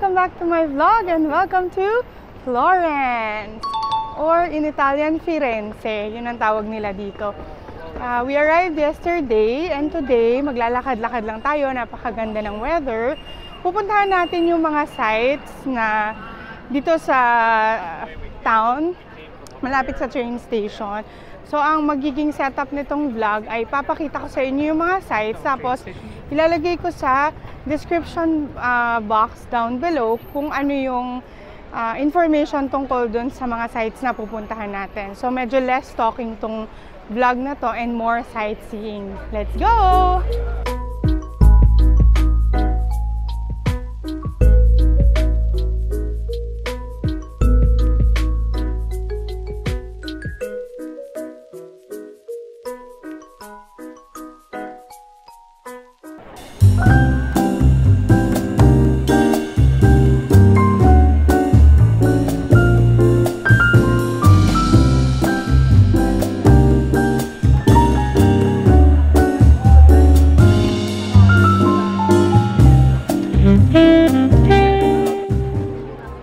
welcome back to my vlog and welcome to Florence, or in Italian, Firenze. Yun ang tawag nila dito. We arrived yesterday and today maglalakad-lakad lang tayo. Napakaganda ng weather. Pupuntahan natin yung mga sites na dito sa town, malapit sa train station. So ang magiging setup nitong vlog ay papakita ko sa inyo yung mga sites, tapos ilalagay ko sa description box down below kung ano yung information tungkol dun sa mga sites na pupuntahan natin. So medyo less talking tong vlog na to and more sightseeing. Let's go!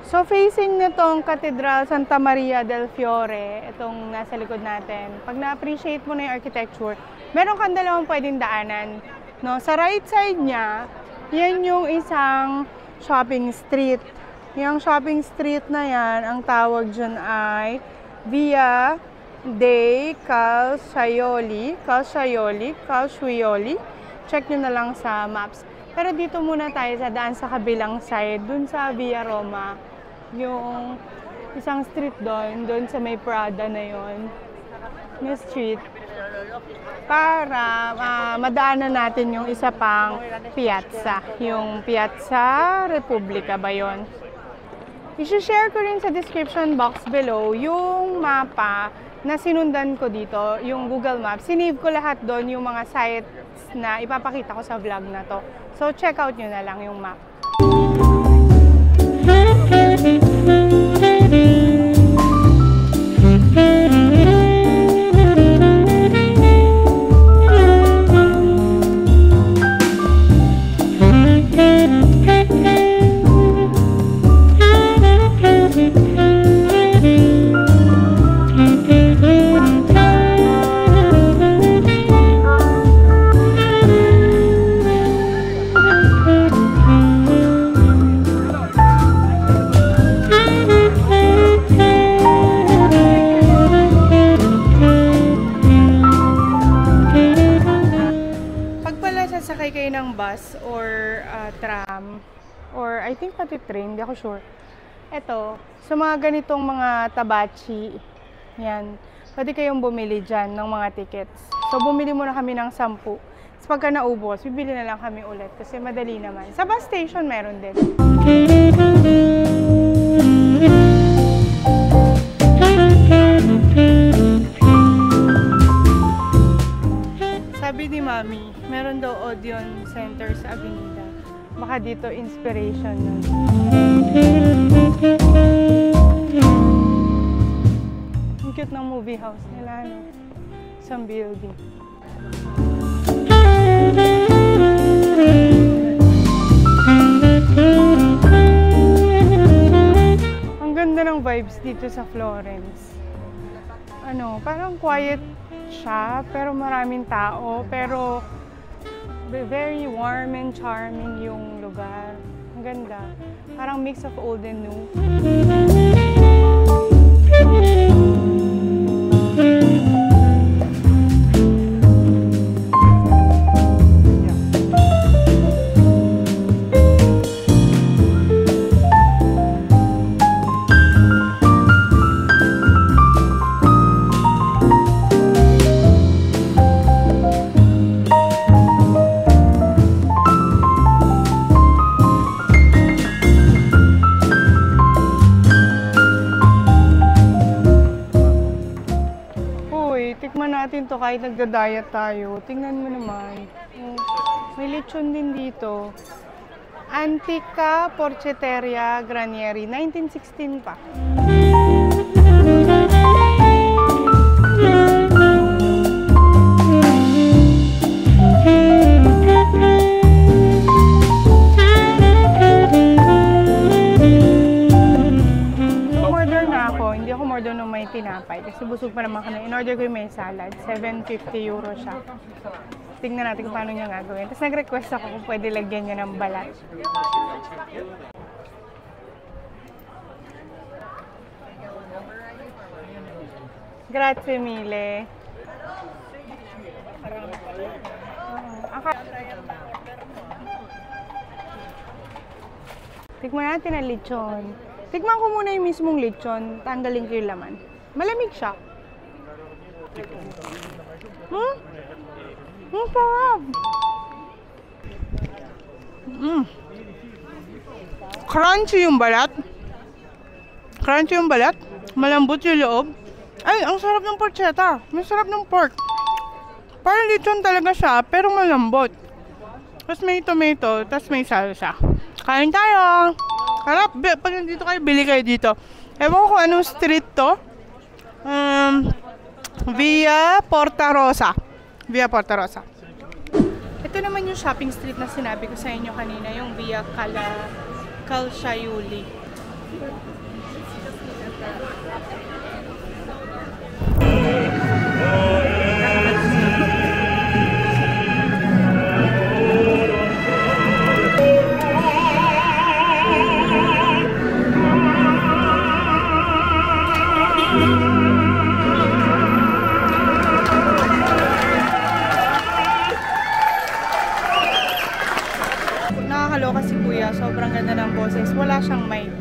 So facing nitong Cathedral Santa Maria del Fiore, itong nasa likod natin, pag na-appreciate mo na yung architecture, meron kang dalawang pwedeng daanan. No? Sa right side niya, yan yung isang shopping street. Yung shopping street na yan, ang tawag dyan ay Via dei Calzaioli. Check nyo na lang sa maps. Pero dito muna tayo sa daan sa kabilang side, dun sa Via Roma. Yung isang street doon sa may Prada na yon, yung street, para madaanan natin yung isa pang piazza, yung Piazza Repubblica ba yun? I-share ko rin sa description box below yung mapa na sinundan ko dito, yung Google Maps. Sinave ko lahat doon yung mga sites na ipapakita ko sa vlog na to. So check out nyo na lang yung map. Sakay kayo ng bus or tram or I think pati train, hindi ako sure. Eto, sa mga ganitong mga tabachi, yan, pwede kayong bumili dyan ng mga tickets. So bumili muna kami ng 10. So pagka naubos, bibili na lang kami ulit kasi madali naman. Sa bus station meron din. Sabi ni Mami, meron daw Odeon Center sa Avenida. Baka dito inspiration nun. Ang cute ng movie house nila, no? Isang building. Ang ganda ng vibes dito sa Florence. Ano, parang quiet siya, pero maraming tao, pero very warm and charming yung lugar. Ang ganda. Parang mix of old and new. Tikman natin to kahit nagda-diet tayo. Tingnan mo naman. May lechon din dito. Antica Porcheteria Granieri. 1916 pa. tinapay. Kasi busog pa naman kami. In-order ko yung may salad. 750 euro siya. Tingnan natin kung paano niya gagawin. Tapos nag-request ako kung pwede lagyan niya ng balat. Grazie mille. Tikman natin ang lechon. Tikman ko muna yung mismong lechon. Tanggalin ko yung laman. Malamig siya. Ang sarap! Crunchy yung balat. Crunchy yung balat. Malambot yung loob. Ay, ang sarap ng porchetta. May sarap ng pork. Parang lechon talaga siya, pero malambot. Tapos may tomato, tapos may salsa. Kain tayo! Harap, pag nandito kayo, bili kayo dito. Ewan ko kung anong street to. Via Porta Rosa. Via Porta Rosa. Ito naman yung shopping street na sinabi ko sa inyo kanina, yung Via Calciaiuli. Nakakaloka si Kuya, sobrang ganda ng boses. Wala siyang mic.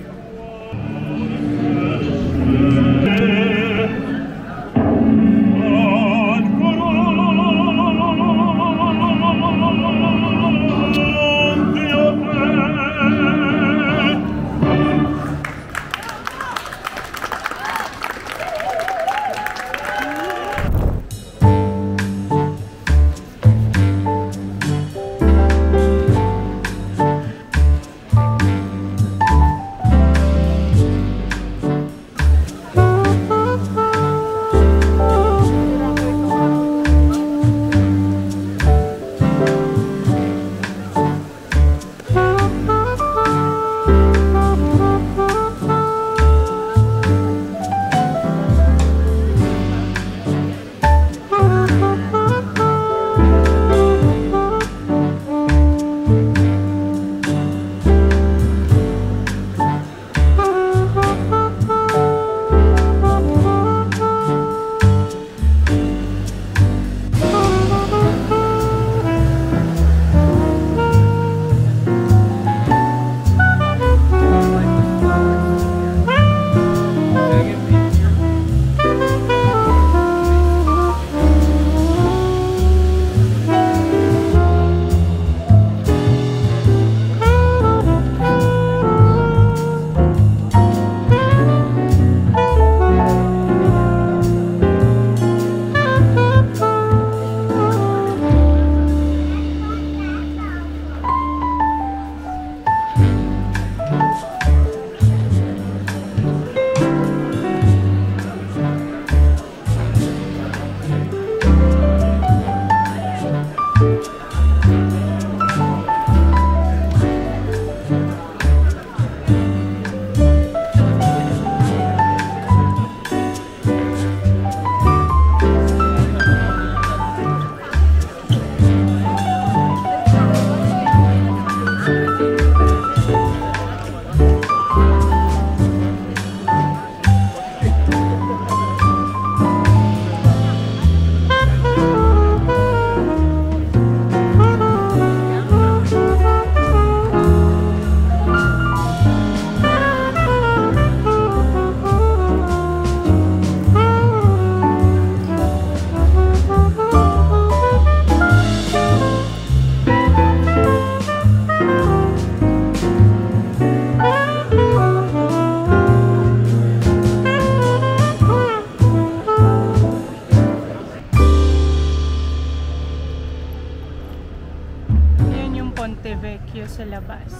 Sa labas.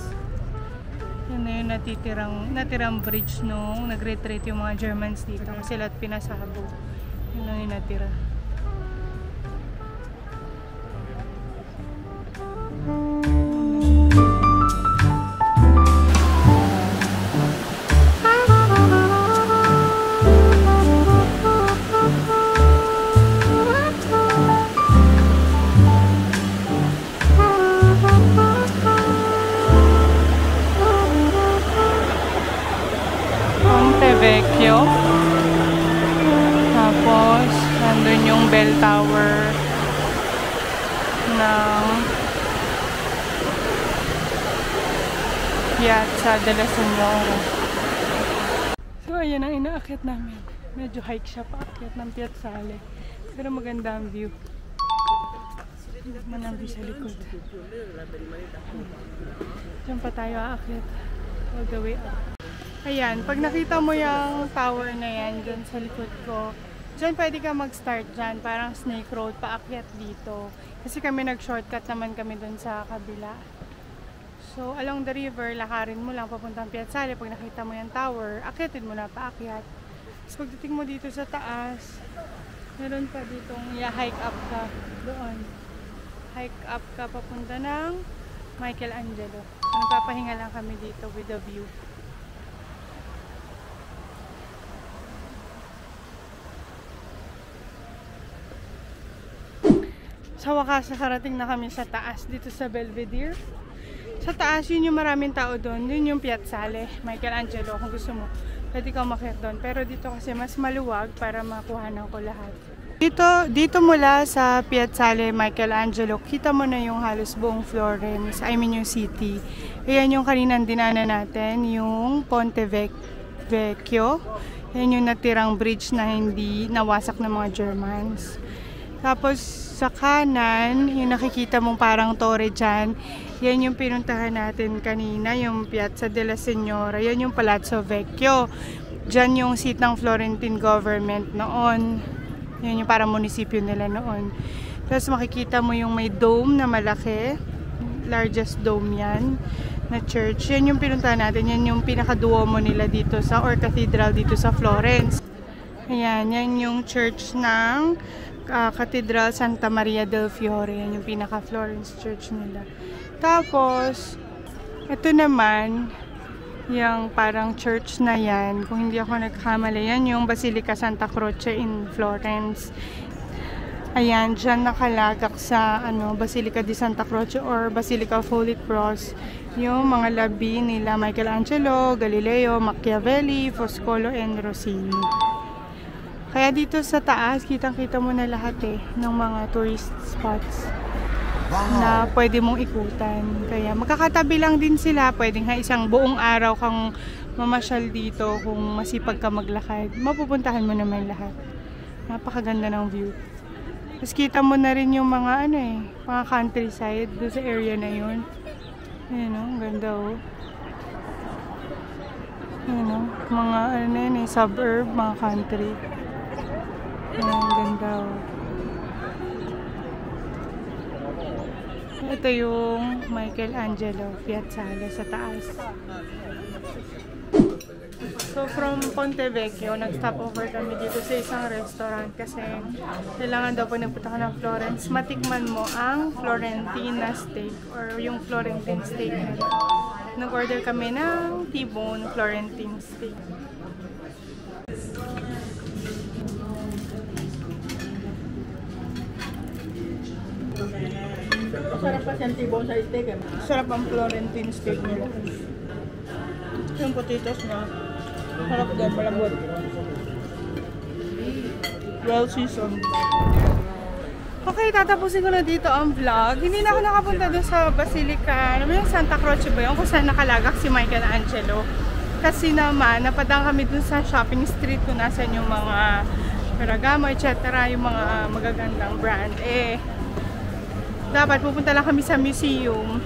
Yun na yung natirang bridge nung nag-retreat yung mga Germans dito. Sila at pinasabog. Yun na yung natira. Vecchio. Tapos, nandun yung bell tower ng Piazza della Signora. So, ayan ang inaakyat namin. Medyo hike siya paakyat ng Piazzale. Pero maganda ang view. Maganda ang view sa likod. Diyan pa tayo aakyat. All the way up. Ayan, pag nakita mo yung tower na yan dyan sa likod ko, dyan pwede ka mag-start dyan. Parang Snake Road paakyat dito. Kasi kami nag-shortcut naman kami dun sa kabila. So, along the river, lakarin mo lang papuntang Piazzale. Pag nakita mo yung tower, akyatin mo na paakyat. Tapos pagdating mo dito sa taas, meron pa ditong hike up ka doon. Hike up ka papunta ng Michelangelo. So, nagpapahinga lang kami dito with the view. Sa wakas, nakarating na kami sa taas dito sa Belvedere. Sa taas, yun yung maraming tao doon. Yun yung Piazzale, Michelangelo. Kung gusto mo, pwede ka umakyat doon. Pero dito kasi mas maluwag para makuhanan ko lahat. Dito mula sa Piazzale, Michelangelo, kita mo na yung halos buong Florence. I mean yung city. Ayan yung kaninang dinana natin, yung Ponte Vecchio. Yan yung natirang bridge na hindi nawasak ng mga Germans. Tapos sa kanan, yung nakikita mong parang torre dyan, yan yung pinuntahan natin kanina, yung Piazza della Signora. Yan yung Palazzo Vecchio. Dyan yung seat ng Florentine government noon. Yan yung parang munisipyo nila noon. Tapos makikita mo yung may dome na malaki. Largest dome yan na church. Yan yung pinuntahan natin. Yan yung pinaka-duomo nila dito sa, or cathedral dito sa Florence. Ayan, yan yung church ng Cathedral Santa Maria del Fiore. Yan yung pinaka-Florence church nila. Tapos, ito naman, yung parang church na yan, kung hindi ako nagkamali, yan yung Basilica Santa Croce in Florence. Ayan, dyan nakalagak sa Basilica di Santa Croce or Basilica of Holy Cross, yung mga labi nila Michelangelo, Galileo, Machiavelli, Foscolo, and Rossini. Kaya dito sa taas, kitang-kita mo na lahat ng mga tourist spots na pwede mong ikutan. Kaya magkakatabi lang din sila. Pwedeng isang buong araw kang mamasyal dito kung masipag ka maglakad. Mapupuntahan mo naman lahat. Napakaganda ng view. Tapos kita mo na rin yung mga mga countryside doon sa area na yun. Ayan ang ganda mga suburb, mga country. Ang ganda Ito yung Michelangelo Piazzale sa taas. So from Ponte Vecchio, nag-stop over kami dito sa isang restaurant kasi kailangan daw pag nagpunta ka ng Florence, matikman mo ang Florentina steak or yung Florentine steak nila. Nag-order kami ng T-bone Florentine steak. Masarap pa siyang T-bone sa steak Sarap ang Florentine steak nila. Yung potatoes na sarap din, malambot. Well seasoned. Okay, tatapusin ko na dito ang vlog. Hindi na ako nakapunta doon sa Basilica. Ano yung Santa Croce ba yun? Kung saan nakalagak si Michelangelo. Kasi naman, napadang kami doon sa shopping street kung nasan yung mga Ferragamo, etc. Yung mga magagandang brand. Dapat pupunta lang kami sa museum.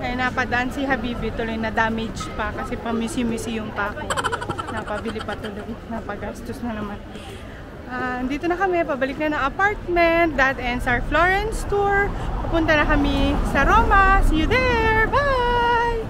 Napadaan si Habibi, tuloy na damage pa kasi pa-museum pa ako. Napabili pa tuloy, napagastos na naman. Dito na kami, pabalik na ng apartment. That ends our Florence tour. Pupunta na kami sa Roma. See you there! Bye!